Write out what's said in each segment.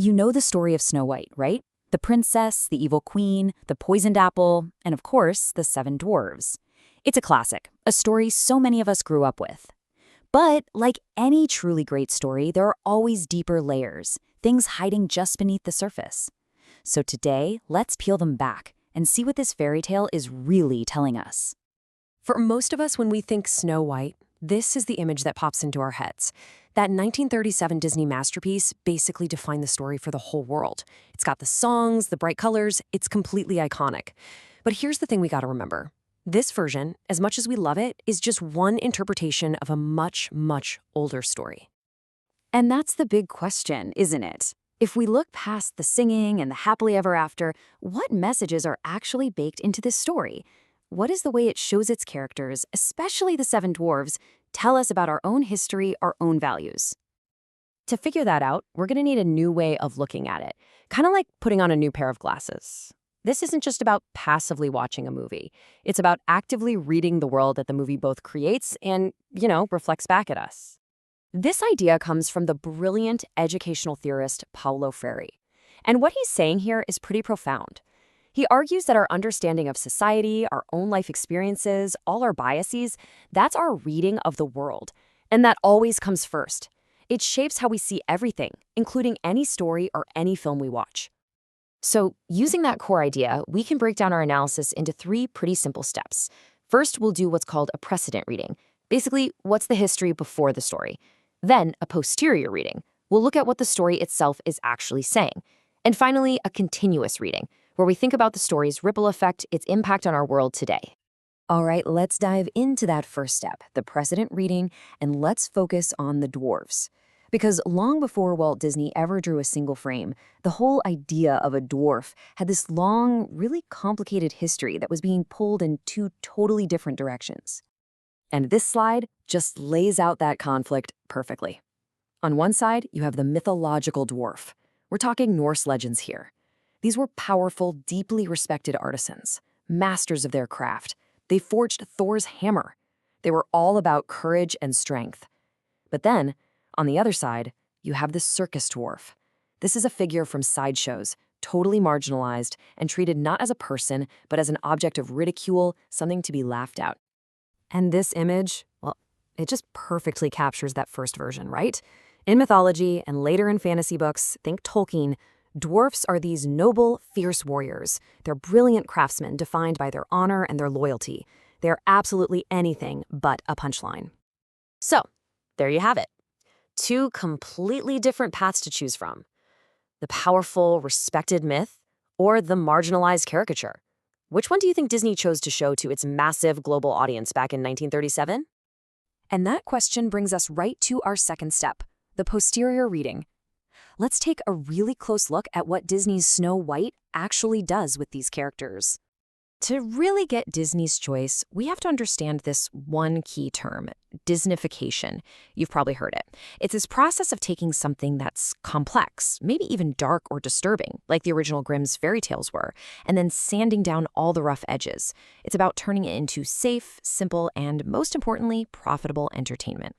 You know the story of Snow White, right? The princess, the evil queen, the poisoned apple, and of course, the 7 dwarves. It's a classic, a story so many of us grew up with. But like any truly great story, there are always deeper layers, things hiding just beneath the surface. So today, let's peel them back and see what this fairy tale is really telling us. For most of us, when we think Snow White, this is the image that pops into our heads. That 1937 Disney masterpiece basically defined the story for the whole world. It's got the songs, the bright colors, it's completely iconic. But here's the thing we gotta remember. This version, as much as we love it, is just one interpretation of a much, much older story. And that's the big question, isn't it? If we look past the singing and the happily ever after, what messages are actually baked into this story? What is the way it shows its characters, especially the 7 dwarves, tell us about our own history, our own values? To figure that out, we're gonna need a new way of looking at it, kind of like putting on a new pair of glasses. This isn't just about passively watching a movie. It's about actively reading the world that the movie both creates and, reflects back at us. This idea comes from the brilliant educational theorist Paulo Freire. And what he's saying here is pretty profound. He argues that our understanding of society, our own life experiences, all our biases, that's our reading of the world. And that always comes first. It shapes how we see everything, including any story or any film we watch. So, using that core idea, we can break down our analysis into 3 pretty simple steps. First, we'll do what's called a precedent reading. Basically, what's the history before the story? Then, a posterior reading. We'll look at what the story itself is actually saying. And finally, a continuous reading, where we think about the story's ripple effect, its impact on our world today. All right, let's dive into that first step, the precedent reading, and let's focus on the dwarfs. Because long before Walt Disney ever drew a single frame, the whole idea of a dwarf had this long, really complicated history that was being pulled in 2 totally different directions. And this slide just lays out that conflict perfectly. On one side, you have the mythological dwarf. We're talking Norse legends here. These were powerful, deeply respected artisans, masters of their craft. They forged Thor's hammer. They were all about courage and strength. But then, on the other side, you have the circus dwarf. This is a figure from sideshows, totally marginalized and treated not as a person, but as an object of ridicule, something to be laughed at. And this image, well, it just perfectly captures that first version, right? In mythology and later in fantasy books, think Tolkien, dwarfs are these noble, fierce warriors. They're brilliant craftsmen defined by their honor and their loyalty. They're absolutely anything but a punchline. So, there you have it. 2 completely different paths to choose from. The powerful, respected myth, or the marginalized caricature. Which one do you think Disney chose to show to its massive global audience back in 1937? And that question brings us right to our second step, the posterior reading. Let's take a really close look at what Disney's Snow White actually does with these characters. To really get Disney's choice, we have to understand this one key term, Disneyfication. You've probably heard it. It's this process of taking something that's complex, maybe even dark or disturbing, like the original Grimm's fairy tales were, and then sanding down all the rough edges. It's about turning it into safe, simple, and most importantly, profitable entertainment.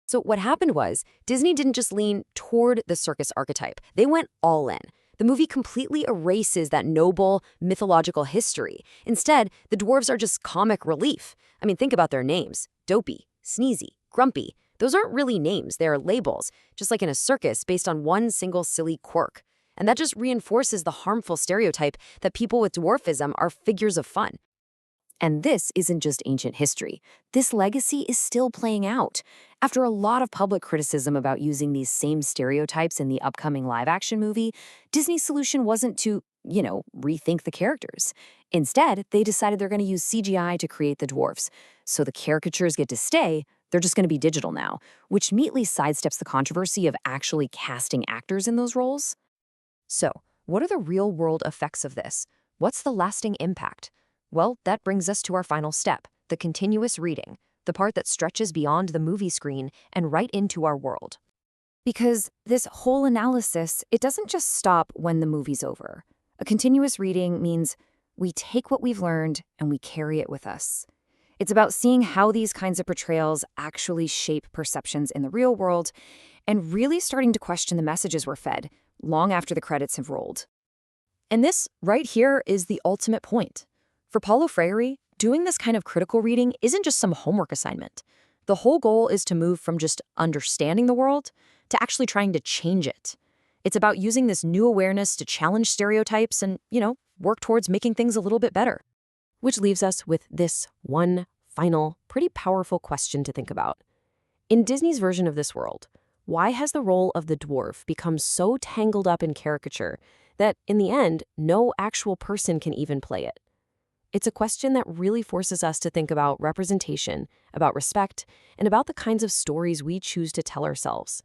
So what happened was, Disney didn't just lean toward the circus archetype. They went all in. The movie completely erases that noble, mythological history. Instead, the dwarves are just comic relief. I mean, think about their names. Dopey, Sneezy, Grumpy. Those aren't really names, they're labels, just like in a circus based on one single silly quirk. And that just reinforces the harmful stereotype that people with dwarfism are figures of fun. And this isn't just ancient history. This legacy is still playing out. After a lot of public criticism about using these same stereotypes in the upcoming live-action movie, Disney's solution wasn't to, rethink the characters. Instead, they decided they're going to use CGI to create the dwarfs. So the caricatures get to stay, they're just going to be digital now, which neatly sidesteps the controversy of actually casting actors in those roles. So, what are the real-world effects of this? What's the lasting impact? Well, that brings us to our final step, the continuous reading, the part that stretches beyond the movie screen and right into our world. Because this whole analysis, it doesn't just stop when the movie's over. A continuous reading means we take what we've learned and we carry it with us. It's about seeing how these kinds of portrayals actually shape perceptions in the real world and really starting to question the messages we're fed, long after the credits have rolled. And this, right here, is the ultimate point. For Paulo Freire, doing this kind of critical reading isn't just some homework assignment. The whole goal is to move from just understanding the world to actually trying to change it. It's about using this new awareness to challenge stereotypes and, work towards making things a little bit better. Which leaves us with this one final, pretty powerful question to think about. In Disney's version of this world, why has the role of the dwarf become so tangled up in caricature that, in the end, no actual person can even play it? It's a question that really forces us to think about representation, about respect, and about the kinds of stories we choose to tell ourselves.